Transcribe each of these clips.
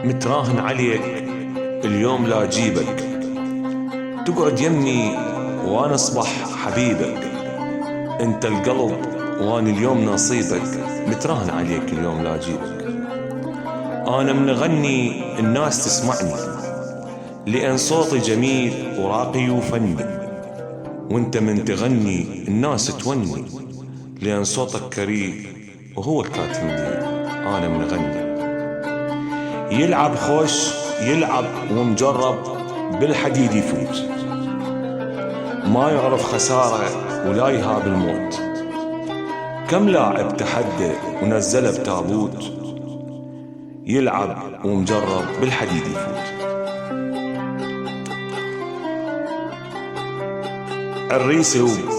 متراهن عليك اليوم لا أجيبك، تقعد يمي وأنا أصبح حبيبك، أنت القلب وأنا اليوم نصيبك، متراهن عليك اليوم لا أجيبك. أنا من أغني الناس تسمعني، لأن صوتي جميل وراقي وفني، وأنت من تغني الناس توني، لأن صوتك كريم وهو الكاتمني. أنا من أغني يلعب خوش، يلعب ومجرب بالحديد يفوت، ما يعرف خسارة ولا يهاب الموت. كم لاعب تحدى ونزله بتابوت، يلعب ومجرب بالحديد يفوت.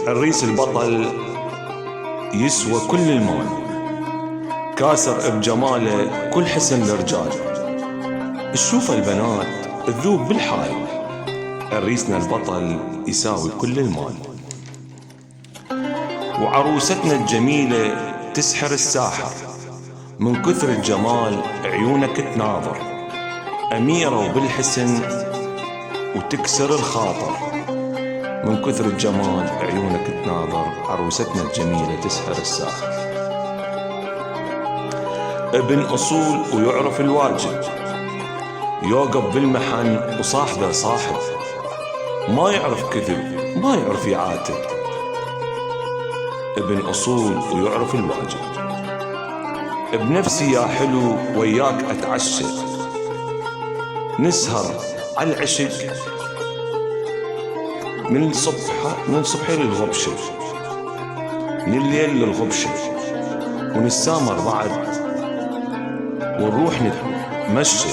الريس البطل يسوى كل المال، كاسر بجماله كل حسن الرجال، تشوف البنات تذوب بالحال، الريسنا البطل يساوي كل المال. وعروستنا الجميلة تسحر الساحر، من كثر الجمال عيونك تناظر، أميرة وبالحسن وتكسر الخاطر، من كثر الجمال عيونك تناظر، عروستنا الجميلة تسحر الساحر. ابن أصول ويعرف الواجب، يوقف بالمحن وصاحبه صاحب، ما يعرف كذب ما يعرف يعاتب، ابن أصول ويعرف الواجب. بنفسي يا حلو وياك أتعشى، نسهر على العشق من صبحي للغبشة، من الليل للغبشة، ونسامر بعد ونروح نتمشى،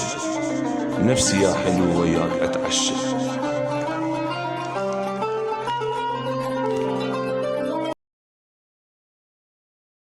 نفسي يا حلو وياك أتعشى.